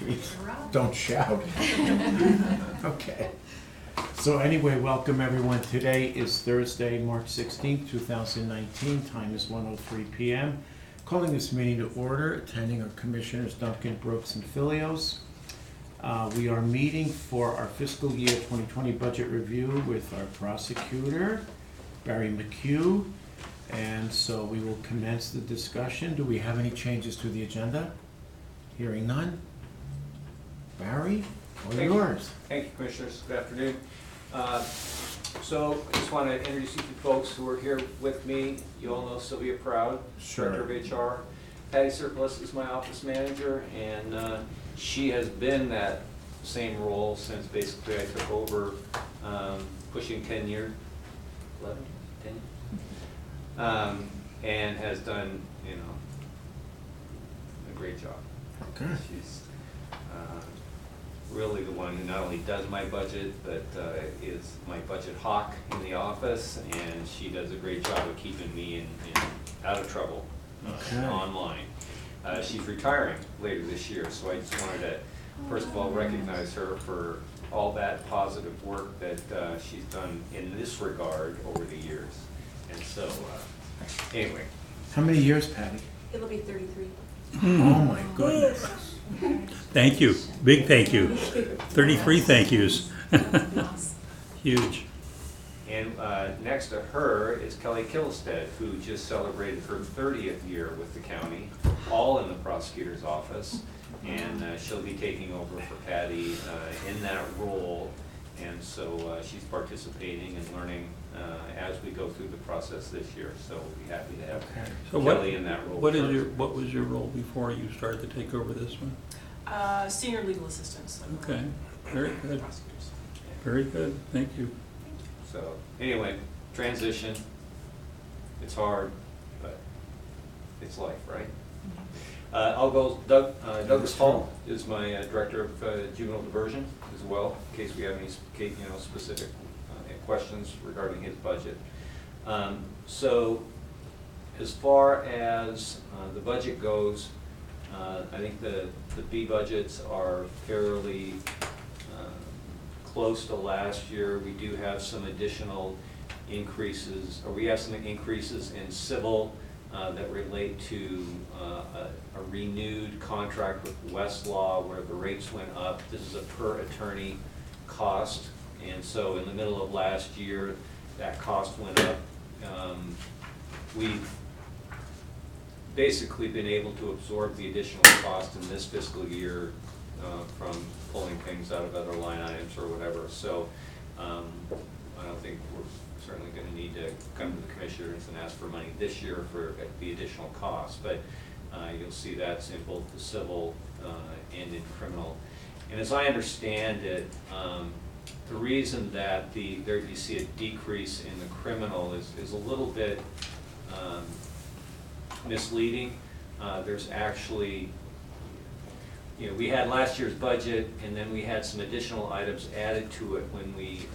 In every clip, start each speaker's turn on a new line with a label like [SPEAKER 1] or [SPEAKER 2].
[SPEAKER 1] Jeez, don't shout. Okay. So anyway, welcome everyone. Today is Thursday, March 16th, 2019. Time is 1:03 p.m. Calling this meeting to order, attending are Commissioners Duncan, Brooks, and Filios. We are meeting for our fiscal year 2020 budget review with our prosecutor, Barry McHugh. And so we will commence the discussion. Do we have any changes to the agenda? Hearing none. Barry, all yours.
[SPEAKER 2] Thank you, Commissioners. Good afternoon. So I just want to introduce you to folks who are here with me. You all know Sylvia Proud,
[SPEAKER 1] Sure.
[SPEAKER 2] Director of HR. Patty Surplus is my office manager, and she has been that same role since basically I took over, pushing 10 years, 11, 10, and has done, you know, a great job.
[SPEAKER 1] Okay.
[SPEAKER 2] She's really the one who not only does my budget, but is my budget hawk in the office, and she does a great job of keeping me in out of trouble online. She's retiring later this year, so I just wanted to, first of all, recognize her for all that positive work that she's done in this regard over the years. And so, anyway.
[SPEAKER 1] How many years, Patty?
[SPEAKER 3] It'll be 33.
[SPEAKER 1] Oh my goodness.
[SPEAKER 4] Thank you. Big thank you. 33 thank yous. Huge.
[SPEAKER 2] And next to her is Kelly Killstead, who just celebrated her 30th year with the county, all in the prosecutor's office. And she'll be taking over for Patty in that role. And so she's participating and learning as we go through the process this year. So we'll be happy to have Kelly in that role.
[SPEAKER 4] What was your role before you started to take over this one?
[SPEAKER 3] Senior legal assistant. So
[SPEAKER 4] Okay, very good. Very good, thank you.
[SPEAKER 2] So anyway, transition. It's hard, but it's life, right? I'll go. Douglas Hall is my director of juvenile diversion as well, in case we have any specific questions regarding his budget. So as far as the budget goes, I think the B budgets are fairly close to last year. We do have some additional increases, or we have some increases in civil that relate to a renewed contract with Westlaw where the rates went up. This is a per attorney cost, and so in the middle of last year that cost went up. We've basically been able to absorb the additional cost in this fiscal year from pulling things out of other line items or whatever. So I don't think we're certainly going to need to come to the commissioners and ask for money this year for the additional costs, but you'll see that's in both the civil and in criminal. And as I understand it, the reason that there you see a decrease in the criminal is a little bit misleading. There's actually, we had last year's budget, and then we had some additional items added to it when we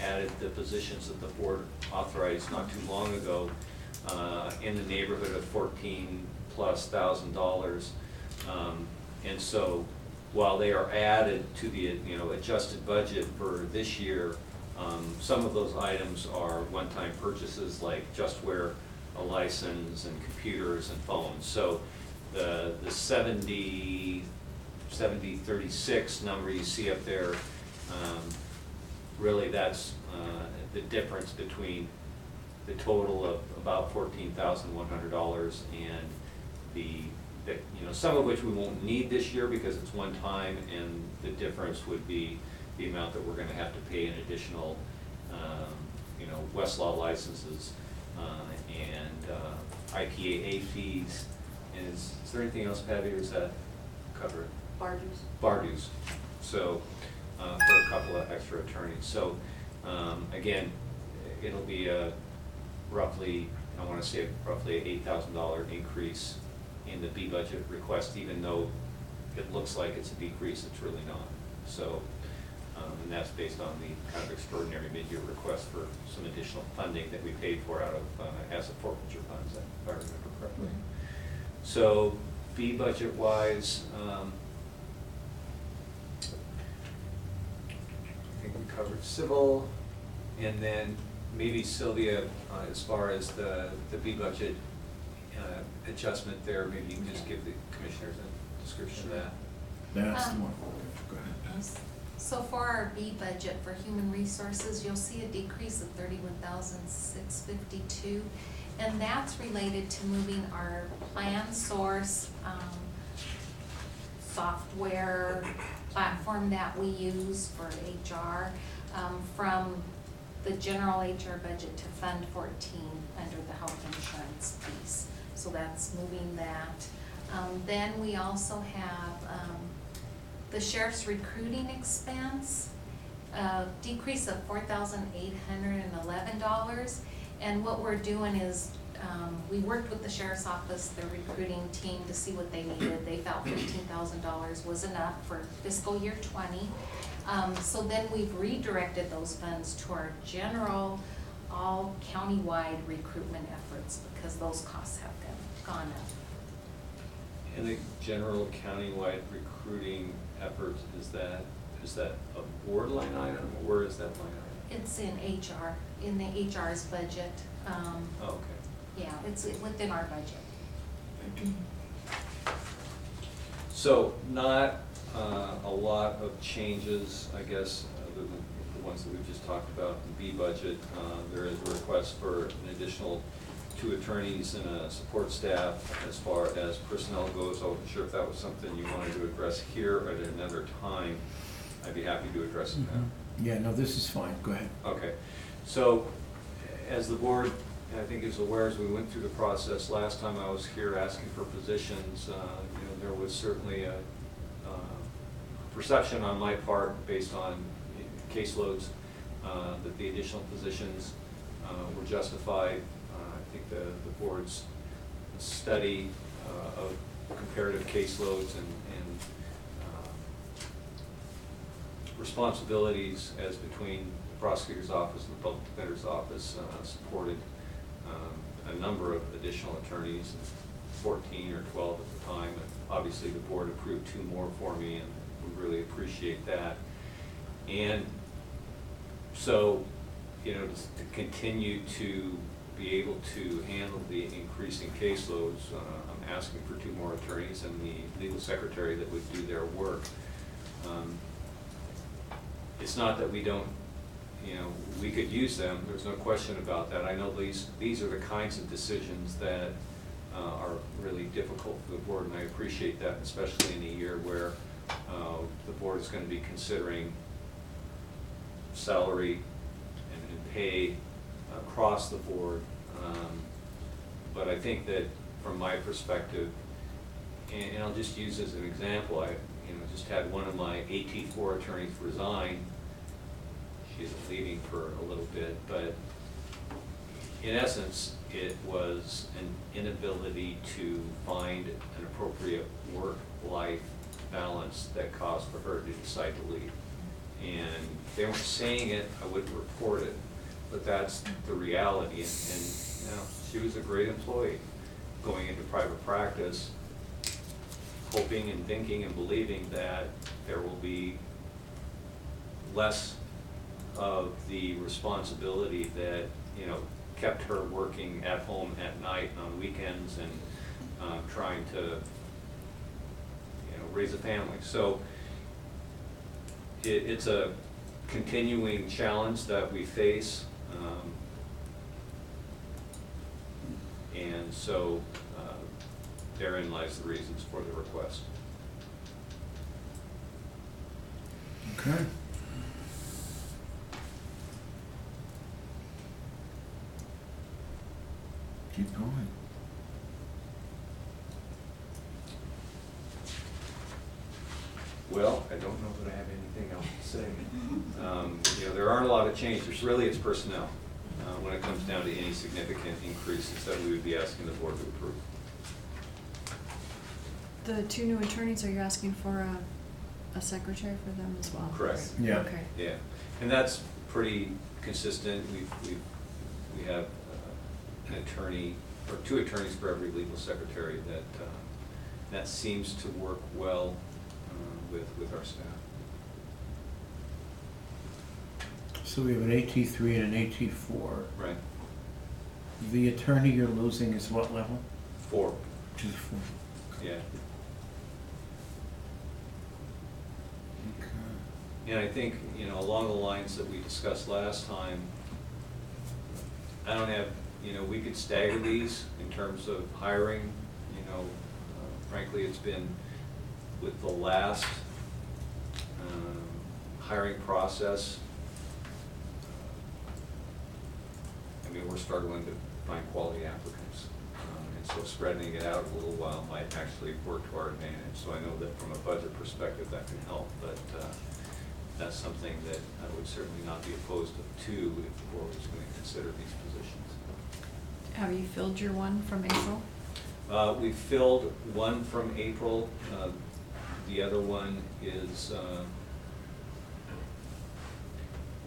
[SPEAKER 2] added the positions that the board authorized not too long ago in the neighborhood of $14,000+. And so while they are added to the adjusted budget for this year, some of those items are one-time purchases like Justware, a license, and computers and phones. So the 70-36 number you see up there, really that's the difference between the total of about $14,100 and some of which we won't need this year because it's one time, and the difference would be the amount that we're going to have to pay in additional Westlaw licenses and IPAA fees. And is there anything else, Patty, or is that covered?
[SPEAKER 3] Bar dues.
[SPEAKER 2] Bar dues. So for a couple of extra attorneys. So again, it'll be roughly, I want to say roughly an $8,000 increase in the B budget request, even though it looks like it's a decrease, it's really not. So, and that's based on the kind of extraordinary mid-year request for some additional funding that we paid for out of asset forfeiture funds, if I remember correctly. So, B budget-wise, covered civil, and then maybe Sylvia, as far as the B budget adjustment there, maybe you can just give the commissioners a description of that.
[SPEAKER 1] That's the one. Go ahead.
[SPEAKER 5] So for our B budget for human resources, you'll see a decrease of 31,652, and that's related to moving our plan source software platform that we use for HR from the general HR budget to Fund 14 under the health insurance piece. So that's moving that. Then we also have the sheriff's recruiting expense, decrease of $4,811. And what we're doing is, we worked with the sheriff's office, the recruiting team, to see what they needed. They felt $15,000 was enough for fiscal year 20. So then we've redirected those funds to our general, all countywide recruitment efforts, because those costs have gone up.
[SPEAKER 2] And the general countywide recruiting effort, is that a board line item, or is that line item?
[SPEAKER 5] It's in HR, in the HR's budget.
[SPEAKER 2] Oh, okay.
[SPEAKER 5] Yeah, it's within our budget.
[SPEAKER 2] So not a lot of changes, I guess, other than the ones that we've just talked about in B budget. There is a request for an additional 2 attorneys and a support staff. As far as personnel goes, I wasn't sure if that was something you wanted to address here or at another time. I'd be happy to address it now.
[SPEAKER 1] Yeah, no, this is fine. Go ahead.
[SPEAKER 2] Okay, so as the board, I think, is aware, as we went through the process last time I was here asking for positions, there was certainly a perception on my part, based on caseloads, that the additional positions were justified. I think the board's study of comparative caseloads and responsibilities as between the prosecutor's office and the public defender's office supported a number of additional attorneys, 14 or 12 at the time. And obviously the board approved 2 more for me, and we really appreciate that. And so, to continue to be able to handle the increasing caseloads, I'm asking for 2 more attorneys and the legal secretary that would do their work. It's not that we don't, we could use them, there's no question about that. I know these are the kinds of decisions that are really difficult for the board, and I appreciate that, especially in a year where the board is going to be considering salary and pay across the board. But I think that from my perspective, and I'll just use as an example, I just had one of my AT4 attorneys resign. She isn't leaving for a little bit, but in essence, it was an inability to find an appropriate work-life balance that caused for her to decide to leave. And if they weren't saying it, I wouldn't report it, but that's the reality. And she was a great employee going into private practice, hoping and thinking and believing that there will be less of the responsibility that kept her working at home at night and on weekends and trying to raise a family. So it's a continuing challenge that we face, and so therein lies the reasons for the request.
[SPEAKER 1] Okay. Keep going.
[SPEAKER 2] Well, I don't know that I have anything else to say. There aren't a lot of changes. Really, it's personnel when it comes down to any significant increases that we would be asking the board to approve.
[SPEAKER 6] The 2 new attorneys, are you asking for a secretary for them as well?
[SPEAKER 2] Correct.
[SPEAKER 1] Yeah.
[SPEAKER 6] Okay.
[SPEAKER 2] Yeah, and that's pretty consistent. We have an attorney, or 2 attorneys for every legal secretary. That seems to work well with our staff.
[SPEAKER 1] So we have an AT3 and an AT4.
[SPEAKER 2] Right,
[SPEAKER 1] The attorney you're losing is what level?
[SPEAKER 2] 4,
[SPEAKER 1] Just 4.
[SPEAKER 2] yeah.
[SPEAKER 1] Okay.
[SPEAKER 2] And I think, you know, along the lines that we discussed last time, I don't have, you know, we could stagger these in terms of hiring, you know, frankly, it's been with the last hiring process, I mean, we're struggling to find quality applicants. And so spreading it out a little while might actually work to our advantage. So I know that from a budget perspective, that can help, but that's something that I would certainly not be opposed to if the board was going to consider these positions.
[SPEAKER 6] Have you filled your one from April?
[SPEAKER 2] We filled one from April. The other one is,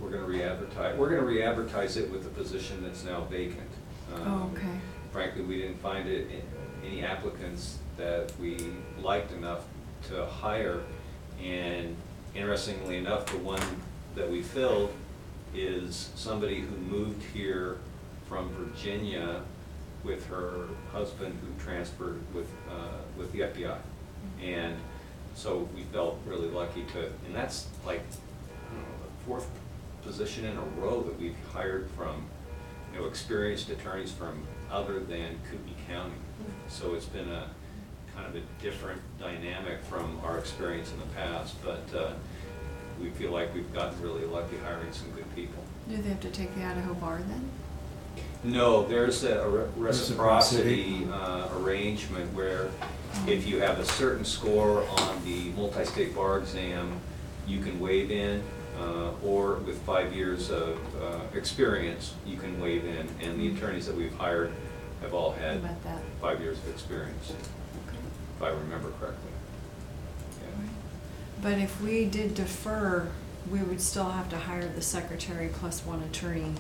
[SPEAKER 2] we're going to re-advertise. We're going to re-advertise it with a position that's now vacant.
[SPEAKER 6] Oh, okay.
[SPEAKER 2] Frankly, we didn't find any applicants that we liked enough to hire. And interestingly enough, the one that we filled is somebody who moved here from Virginia with her husband who transferred with the FBI. And so we felt really lucky to, and that's like, I don't know, the 4th position in a row that we've hired from, you know, experienced attorneys from other than Kootenai County. So it's been a kind of a different dynamic from our experience in the past, but we feel like we've gotten really lucky hiring some good people.
[SPEAKER 6] Do they have to take the Idaho bar then?
[SPEAKER 2] No, there's a reciprocity
[SPEAKER 1] Reciprocity.
[SPEAKER 2] arrangement where if you have a certain score on the multi-state bar exam, you can waive in, or with 5 years of experience, you can waive in. And the attorneys that we've hired have all
[SPEAKER 6] How
[SPEAKER 2] had
[SPEAKER 6] about that?
[SPEAKER 2] 5 years of experience, if I remember correctly. Yeah.
[SPEAKER 6] But if we did defer, we would still have to hire the secretary plus one attorney,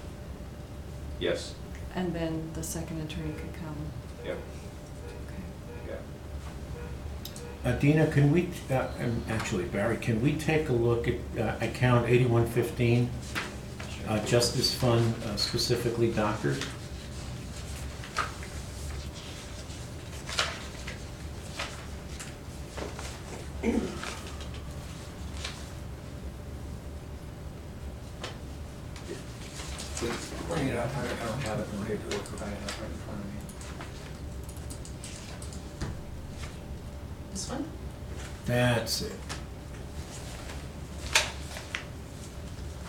[SPEAKER 2] Yes,
[SPEAKER 6] and then the second attorney could come.
[SPEAKER 2] yep,
[SPEAKER 6] Okay.
[SPEAKER 2] yeah.
[SPEAKER 1] Dina, can we, actually Barry, can we take a look at account 8115, Justice Fund, specifically doctors?
[SPEAKER 7] Bring it up, I don't have it in the paperwork, but I have it right in front of me.
[SPEAKER 3] This one?
[SPEAKER 1] That's it.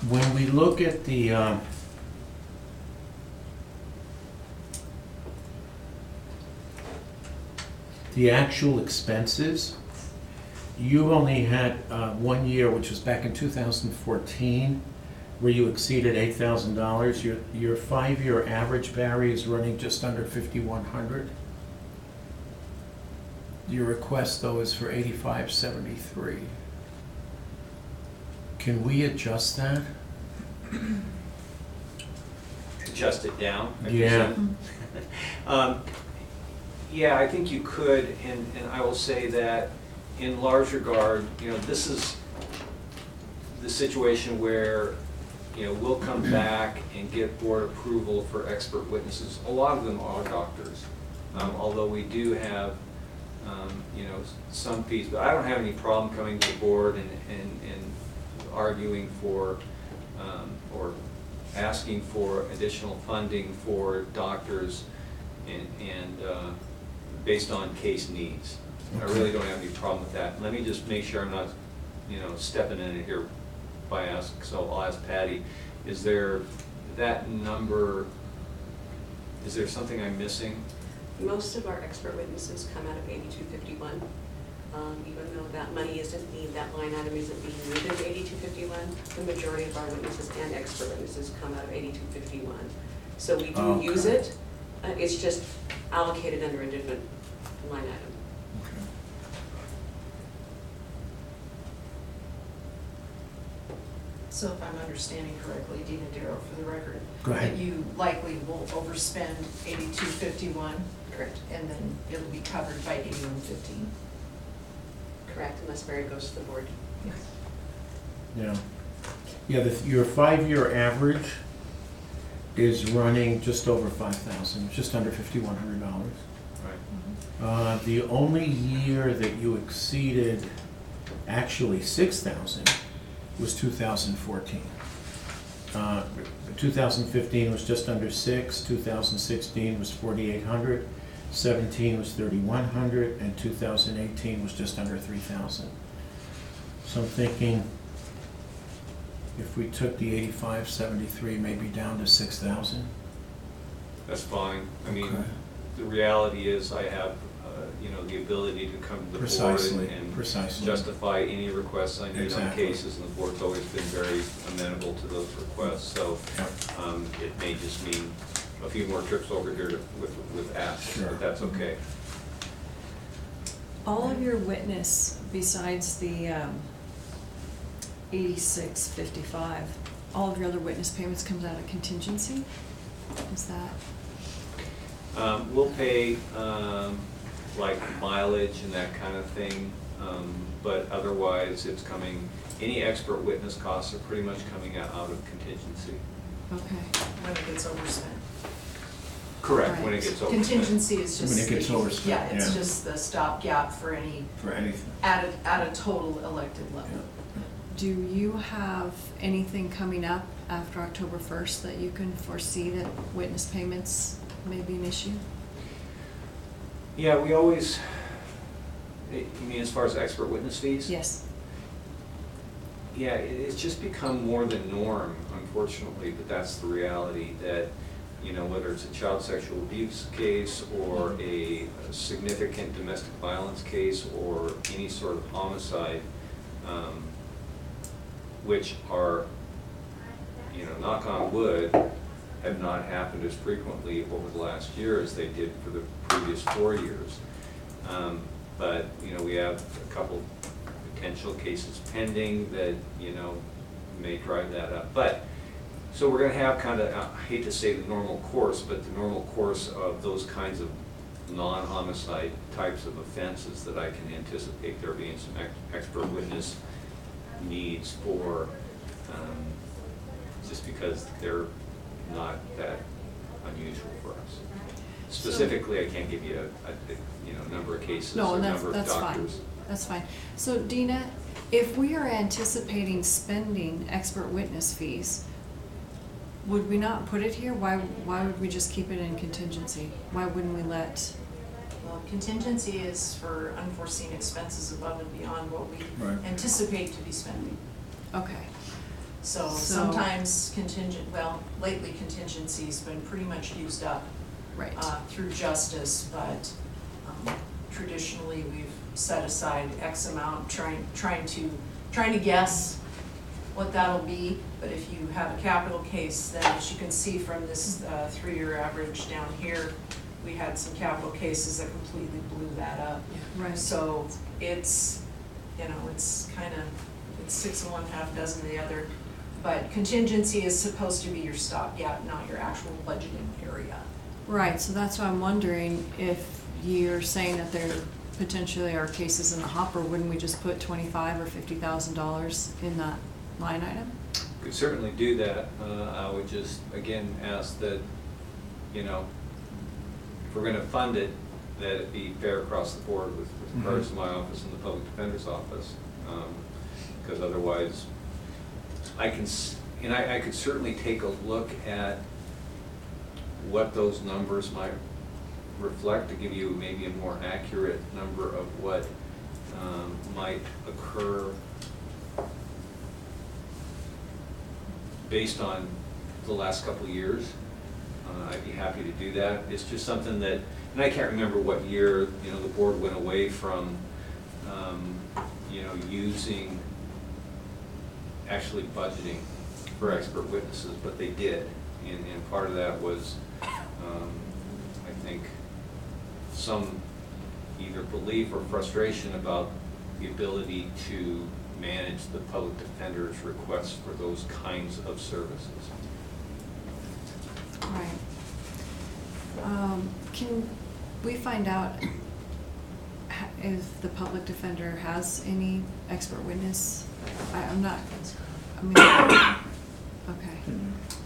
[SPEAKER 1] When we look at the actual expenses, you only had 1 year, which was back in 2014, where you exceeded $8,000. Your 5-year average, Barry, is running just under 5,100. Your request, though, is for 8,573. Can we adjust that?
[SPEAKER 2] Adjust it down? I
[SPEAKER 1] Yeah.
[SPEAKER 2] presume? Yeah, I think you could, and I will say that in large regard, you know, this is the situation where, you know, we'll come back and get board approval for expert witnesses. A lot of them are doctors, although we do have, you know, some fees, but I don't have any problem coming to the board and arguing for, or asking for additional funding for doctors and based on case needs. I really don't have any problem with that. Let me just make sure I'm not, you know, stepping in it here by asking, so I'll ask Patty, is there that number, is there something I'm missing?
[SPEAKER 8] Most of our expert witnesses come out of 8251. Even though that money isn't being, that line item isn't being moved into 8251, the majority of our witnesses and expert witnesses come out of 8251. So we do use it, it's just allocated under a different line item.
[SPEAKER 3] So if I'm understanding correctly, Dina Darrow, for the record.
[SPEAKER 1] Go ahead.
[SPEAKER 3] That you likely will overspend 8251.
[SPEAKER 8] Correct.
[SPEAKER 3] And then it'll be covered by 8115.
[SPEAKER 8] Correct, unless Barry goes to the board.
[SPEAKER 3] Yes.
[SPEAKER 1] Yeah. Yeah, your 5-year average is running just over 5,000, just under $5,100.
[SPEAKER 2] Right.
[SPEAKER 1] The only year that you exceeded actually 6,000 was 2014. 2015 was just under 6, 2016 was 4,800, 17 was 3,100, and 2018 was just under 3,000. So I'm thinking if we took the 8573 maybe down to 6,000.
[SPEAKER 2] That's fine. I mean,
[SPEAKER 1] Okay.
[SPEAKER 2] the reality is I have, the ability to come to the
[SPEAKER 1] Precisely,
[SPEAKER 2] board and
[SPEAKER 1] precisely.
[SPEAKER 2] justify any requests I need on
[SPEAKER 1] Exactly.
[SPEAKER 2] cases, and the board's always been very amenable to those requests, so
[SPEAKER 1] Yep.
[SPEAKER 2] it may just mean a few more trips over here with asks,
[SPEAKER 1] Sure.
[SPEAKER 2] but that's okay.
[SPEAKER 6] All of your witness, besides the 8655, all of your other witness payments comes out of contingency? Is that?
[SPEAKER 2] We'll pay, like mileage and that kind of thing, but otherwise it's coming, any expert witness costs are pretty much coming out of contingency.
[SPEAKER 6] Okay.
[SPEAKER 3] When it gets overspent.
[SPEAKER 2] Correct, when it
[SPEAKER 6] Right.
[SPEAKER 2] gets overspent.
[SPEAKER 3] Contingency is just.
[SPEAKER 1] When it gets overspent,
[SPEAKER 3] Yeah, it's
[SPEAKER 1] yeah.
[SPEAKER 3] just the stopgap for any,
[SPEAKER 1] For anything.
[SPEAKER 3] at a total elected level.
[SPEAKER 1] Yeah.
[SPEAKER 6] Do you have anything coming up after October 1st that you can foresee that witness payments may be an issue?
[SPEAKER 2] Yeah, we always, you mean as far as expert witness fees?
[SPEAKER 6] Yes.
[SPEAKER 2] Yeah, it's just become more the norm, unfortunately, but that's the reality that, whether it's a child sexual abuse case or a significant domestic violence case or any sort of homicide, which are, knock on wood, have not happened as frequently over the last year as they did for the previous 4 years. But, we have a couple potential cases pending that, may drive that up. But, so we're gonna have kind of, I hate to say the normal course, but the normal course of those kinds of non-homicide types of offenses that I can anticipate there being some expert witness needs for, just because they're not that unusual for us. Specifically, I can't give you a number of cases
[SPEAKER 6] No,
[SPEAKER 2] or
[SPEAKER 6] and
[SPEAKER 2] number of
[SPEAKER 6] that's fine.
[SPEAKER 2] doctors.
[SPEAKER 6] That's fine. So Dina, if we are anticipating spending expert witness fees, would we not put it here? Why would we just keep it in contingency? Why wouldn't we let?
[SPEAKER 3] Well, contingency is for unforeseen expenses above and beyond what we
[SPEAKER 1] Right.
[SPEAKER 3] anticipate to be spending.
[SPEAKER 6] Okay.
[SPEAKER 3] So
[SPEAKER 6] So-
[SPEAKER 3] sometimes lately contingency's been pretty much used up
[SPEAKER 6] Right.
[SPEAKER 3] through justice, but traditionally we've set aside X amount, trying to guess what that'll be. But if you have a capital case, then as you can see from this 3-year average down here, we had some capital cases that completely blew that up.
[SPEAKER 6] Right.
[SPEAKER 3] So it's, it's kind of, it's 6 of one, half dozen of the other. But contingency is supposed to be your stopgap, not your actual budgeting area.
[SPEAKER 6] Right, so that's why I'm wondering if you're saying that there potentially are cases in the hopper, wouldn't we just put $25,000 or $50,000 in that line item?
[SPEAKER 2] Could certainly do that. I would just, again, ask that, if we're gonna fund it, that it be fair across the board with regards to my office and the public defender's office. Because otherwise, I could certainly take a look at what those numbers might reflect to give you maybe a more accurate number of what might occur based on the last couple of years. I'd be happy to do that. It's just something that, and I can't remember what year, the board went away from, using, actually budgeting for expert witnesses, but they did. And part of that was, I think, some either belief or frustration about the ability to manage the public defender's requests for those kinds of services.
[SPEAKER 6] Right. Can we find out if the public defender has any expert witness? I'm not, I mean, okay.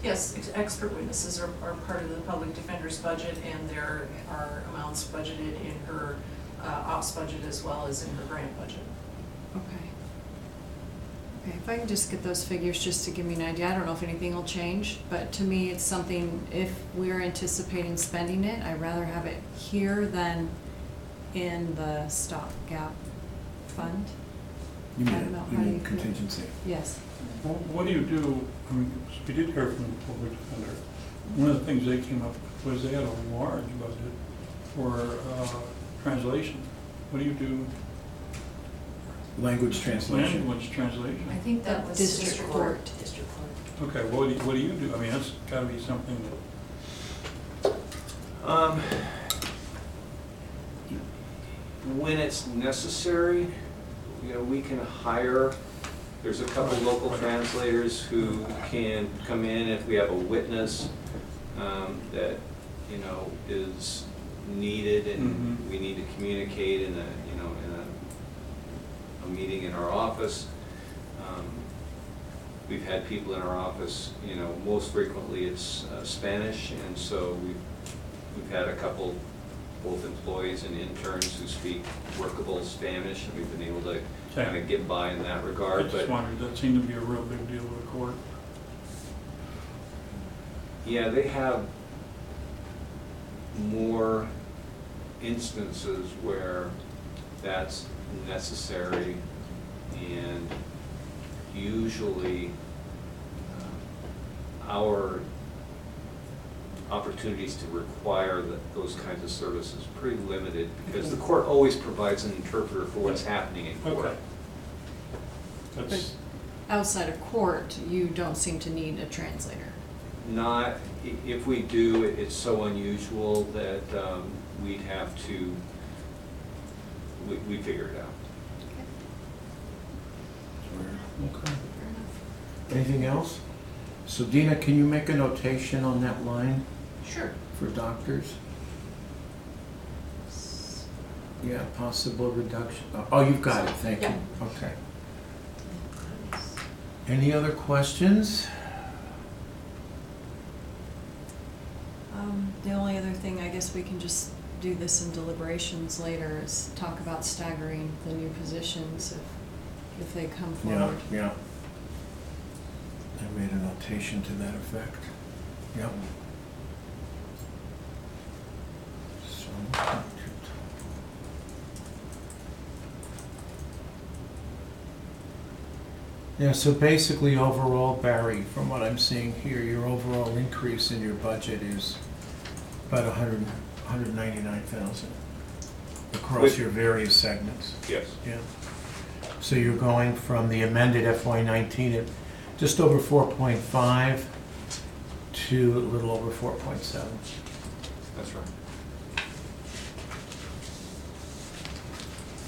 [SPEAKER 3] Yes, expert witnesses are part of the public defender's budget, and there are amounts budgeted in her ops budget as well as in her grant budget.
[SPEAKER 6] Okay. Okay, if I can just get those figures just to give me an idea, I don't know if anything will change, but to me, it's something, if we're anticipating spending it, I'd rather have it here than in the stopgap fund.
[SPEAKER 1] You
[SPEAKER 6] I don't know, how do
[SPEAKER 1] mean
[SPEAKER 6] you-
[SPEAKER 1] contingency?
[SPEAKER 6] Yes.
[SPEAKER 4] Well, what do you do, I mean, we did hear from the public defender. One of the things they came up with was they had a large budget for translation. What do you do?
[SPEAKER 1] Language translation.
[SPEAKER 4] Language translation.
[SPEAKER 3] I think that was
[SPEAKER 6] District court.
[SPEAKER 8] District court.
[SPEAKER 4] Okay, what do you do? I mean, that's gotta be something that,
[SPEAKER 2] When it's necessary, you know, we can hire, there's a couple local translators who can come in if we have a witness that, you know, is needed and
[SPEAKER 4] Mhm.
[SPEAKER 2] we need to communicate in a, you know, in a meeting in our office. We've had people in our office, you know, most frequently it's Spanish, and so we've had a couple, both employees and interns who speak workable Spanish, and we've been able to kind of get by in that
[SPEAKER 4] I
[SPEAKER 2] regard.
[SPEAKER 4] just wondered, that seemed to be a real big deal with the court.
[SPEAKER 2] Yeah, they have more instances where that's necessary, and usually our opportunities to require those kinds of services are pretty limited, because the court always provides an interpreter for what's happening in court.
[SPEAKER 4] Okay. That's,
[SPEAKER 6] Outside of court, you don't seem to need a translator.
[SPEAKER 2] Not, if we do, it's so unusual that we'd have to, we figure it out.
[SPEAKER 1] Okay. Anything else? So Dina, can you make a notation on that line
[SPEAKER 3] Sure.
[SPEAKER 1] for doctors? Yeah, possible reduction. Oh, you've got it, thank you.
[SPEAKER 3] Yeah.
[SPEAKER 1] Okay. Any other questions?
[SPEAKER 6] The only other thing, I guess we can just do this in deliberations later, is talk about staggering the new positions if they come
[SPEAKER 1] Yeah,
[SPEAKER 6] forward.
[SPEAKER 1] yeah. I made a notation to that effect. Yep. So, yeah, so basically overall, Barry, from what I'm seeing here, your overall increase in your budget is about 199,000 across
[SPEAKER 2] With-
[SPEAKER 1] your various segments.
[SPEAKER 2] Yes.
[SPEAKER 1] Yeah. So you're going from the amended FY19 at just over 4.5 to a little over 4.7.
[SPEAKER 2] That's right.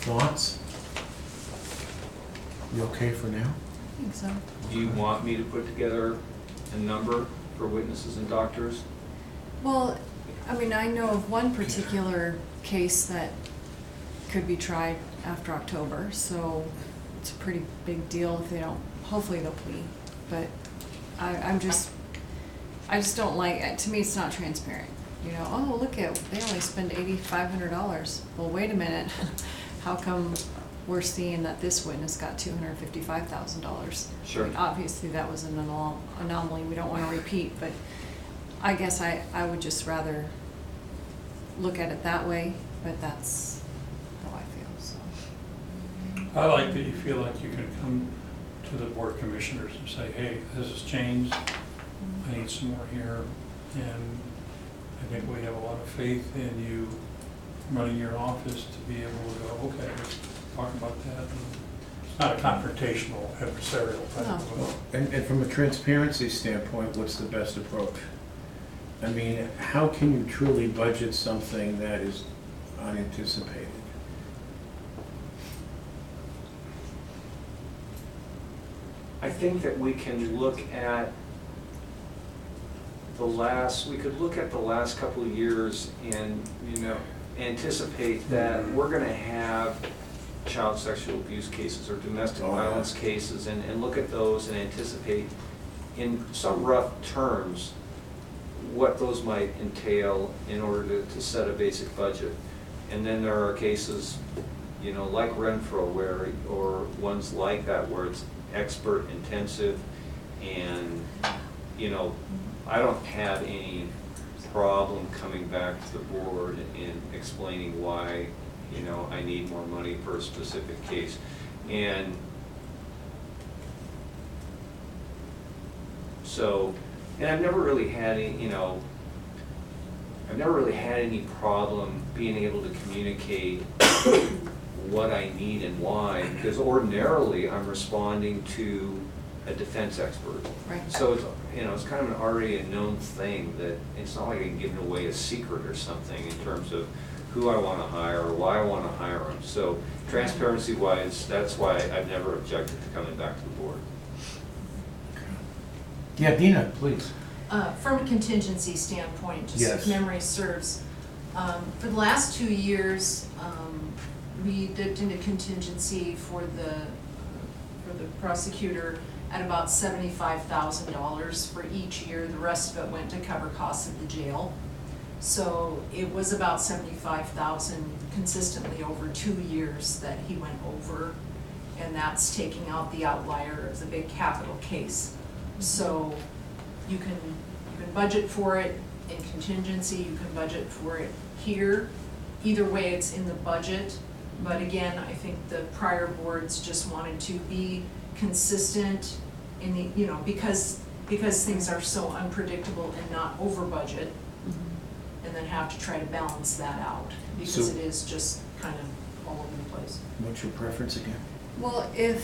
[SPEAKER 1] Thoughts? You okay for now?
[SPEAKER 6] I think so.
[SPEAKER 2] Do you want me to put together a number for witnesses and doctors?
[SPEAKER 6] Well, I mean, I know of one particular case that could be tried after October, so it's a pretty big deal if they don't, hopefully they'll plea. But I just don't like, to me, it's not transparent. You know, oh, look at, they only spend $8,500. Well, wait a minute, how come we're seeing that this witness got $255,000?
[SPEAKER 2] Sure.
[SPEAKER 6] I mean, obviously, that was an anomaly we don't want to repeat, but I guess I would just rather look at it that way, but that's how I feel, so.
[SPEAKER 4] I like that you feel like you can come to the board of commissioners and say, hey, this has changed, I need some more here, and I think we have a lot of faith in you running your office to be able to go, okay, let's talk about that. And it's not a confrontational, adversarial type of.
[SPEAKER 1] And from a transparency standpoint, what's the best approach? I mean, how can you truly budget something that is unanticipated?
[SPEAKER 2] I think that we can look at we could look at the last couple of years and, you know, anticipate that we're gonna have child sexual abuse cases or domestic
[SPEAKER 1] Oh, yeah.
[SPEAKER 2] violence cases and look at those and anticipate in some rough terms what those might entail in order to set a basic budget. And then there are cases, you know, like Renfro where, or ones like that where it's expert intensive and, you know, I don't have any problem coming back to the board and explaining why, you know, I need more money for a specific case. And so, and I've never really had any, you know, I've never really had any problem being able to communicate what I need and why, because ordinarily I'm responding to a defense expert.
[SPEAKER 6] Right.
[SPEAKER 2] So it's, you know, it's kind of an already a known thing that it's not like I'm giving away a secret or something in terms of who I want to hire or why I want to hire them. So transparency wise, that's why I've never objected to coming back to the board.
[SPEAKER 1] Yeah, Dina, please.
[SPEAKER 3] From a contingency standpoint, just
[SPEAKER 1] Yes.
[SPEAKER 3] if memory serves, for the last 2 years, we dipped into contingency for the prosecutor at about $75,000 for each year. The rest of it went to cover costs of the jail. So it was about $75,000 consistently over 2 years that he went over, and that's taking out the outlier of the big capital case. So you can budget for it in contingency, you can budget for it here. Either way, it's in the budget. But again, I think the prior boards just wanted to be consistent in the, you know, because things are so unpredictable and not over budget, and then have to try to balance that out, because
[SPEAKER 1] So-
[SPEAKER 3] it is just kind of all over the place.
[SPEAKER 1] What's your preference again?
[SPEAKER 6] Well, if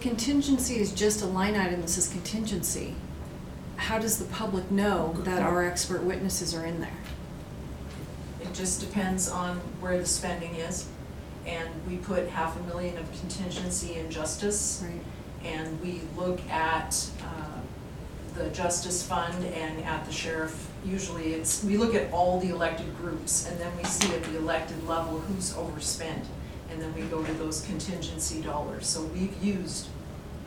[SPEAKER 6] contingency is just a line item that says contingency, how does the public know
[SPEAKER 1] Good
[SPEAKER 6] that
[SPEAKER 1] point.
[SPEAKER 6] our expert witnesses are in there?
[SPEAKER 3] It just depends on where the spending is, and we put $500,000 of contingency in justice.
[SPEAKER 6] Right.
[SPEAKER 3] And we look at the justice fund and at the sheriff. Usually we look at all the elected groups, and then we see at the elected level who's overspent, and then we go to those contingency dollars. So we've used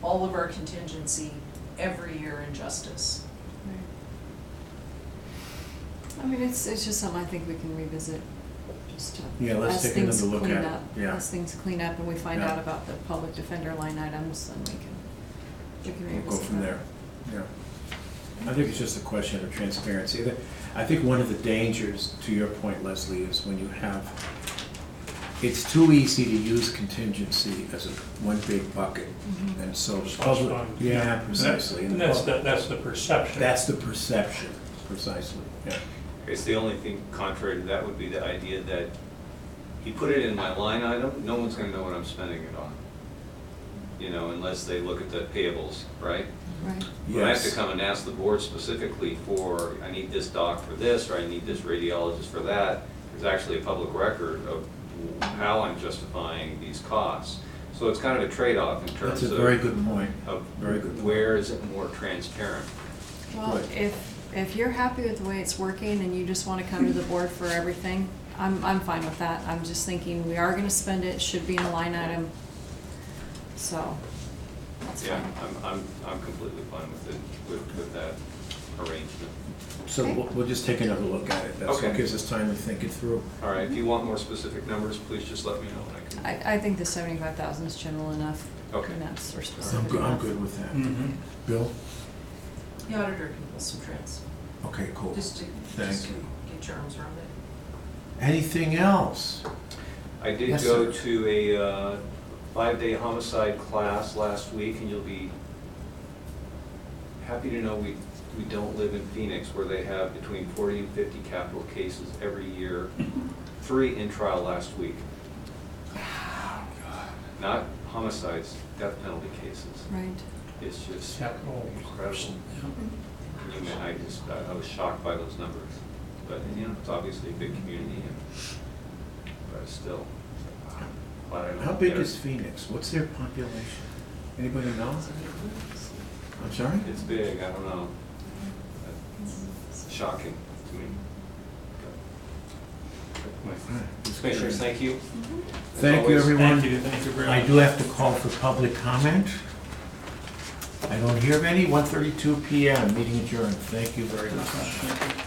[SPEAKER 3] all of our contingency every year in justice.
[SPEAKER 6] I mean, it's just something I think we can revisit, just to.
[SPEAKER 1] Yeah, let's
[SPEAKER 6] as
[SPEAKER 1] take another
[SPEAKER 6] things
[SPEAKER 1] look
[SPEAKER 6] clean
[SPEAKER 1] at it.
[SPEAKER 6] up.
[SPEAKER 1] Yeah.
[SPEAKER 6] As things clean up and we find
[SPEAKER 1] Yeah.
[SPEAKER 6] out about the public defender line items, then we can
[SPEAKER 1] We'll
[SPEAKER 6] revisit
[SPEAKER 1] go from
[SPEAKER 6] that.
[SPEAKER 1] there, yeah. I think it's just a question of transparency. I think one of the dangers, to your point, Leslie, is when you have, it's too easy to use contingency as a one big bucket. And so,
[SPEAKER 4] Slush
[SPEAKER 1] public,
[SPEAKER 4] fund.
[SPEAKER 1] yeah, precisely.
[SPEAKER 4] And that's the perception.
[SPEAKER 1] That's the perception, precisely, yeah.
[SPEAKER 2] It's the only thing contrary to that would be the idea that you put it in my line item, no one's gonna know what I'm spending it on. You know, unless they look at the payables, right?
[SPEAKER 6] Right.
[SPEAKER 2] When I have to
[SPEAKER 1] Yes.
[SPEAKER 2] come and ask the board specifically for, I need this doc for this, or I need this radiologist for that, there's actually a public record of how I'm justifying these costs. So it's kind of a trade-off in terms
[SPEAKER 1] That's
[SPEAKER 2] of.
[SPEAKER 1] a very good point.
[SPEAKER 2] Of
[SPEAKER 1] Very good point.
[SPEAKER 2] where is it more transparent?
[SPEAKER 6] Well,
[SPEAKER 1] Good.
[SPEAKER 6] if you're happy with the way it's working and you just want to come to the board for everything, I'm fine with that. I'm just thinking we are going to spend it, should be in a line item. So, that's
[SPEAKER 2] Yeah,
[SPEAKER 6] fine.
[SPEAKER 2] I'm completely fine with it, with that arrangement.
[SPEAKER 1] So we'll just take another look at it. That's what
[SPEAKER 2] Okay.
[SPEAKER 1] gives us time to think it through.
[SPEAKER 2] All right, if you want more specific numbers, please just let me know and I can.
[SPEAKER 6] I think the 75,000 is general enough.
[SPEAKER 2] Okay.
[SPEAKER 6] And that's, or
[SPEAKER 1] I'm
[SPEAKER 6] specific
[SPEAKER 1] good, I'm
[SPEAKER 6] enough.
[SPEAKER 1] good with that.
[SPEAKER 4] Mhm.
[SPEAKER 1] Bill?
[SPEAKER 3] The auditor can pull some trends,
[SPEAKER 1] Okay, cool.
[SPEAKER 3] just to
[SPEAKER 1] Thank you.
[SPEAKER 3] get your arms around it.
[SPEAKER 1] Anything else?
[SPEAKER 2] I did
[SPEAKER 1] Yes,
[SPEAKER 2] go
[SPEAKER 1] sir.
[SPEAKER 2] to a 5-day homicide class last week, and you'll be happy to know we don't live in Phoenix, where they have between 40 and 50 capital cases every year, 3 in trial last week. Not homicides, death penalty cases.
[SPEAKER 6] Right.
[SPEAKER 2] It's just
[SPEAKER 4] Capital.
[SPEAKER 2] incredible.
[SPEAKER 4] Yeah.
[SPEAKER 2] Can you imagine? I was shocked by those numbers. But, you know, it's obviously a big community, but still. Glad I don't
[SPEAKER 1] How big
[SPEAKER 2] get it.
[SPEAKER 1] is Phoenix? What's their population? Anybody know? I'm sorry?
[SPEAKER 2] It's big, I don't know. It's shocking to me. Commissioners, thank you. As
[SPEAKER 1] Thank you,
[SPEAKER 2] always.
[SPEAKER 1] everyone.
[SPEAKER 4] Thank you very much.
[SPEAKER 1] I do have to call for public comment. I don't hear of any. 1:32 PM, meeting adjourned. Thank you very much.
[SPEAKER 4] Thank you.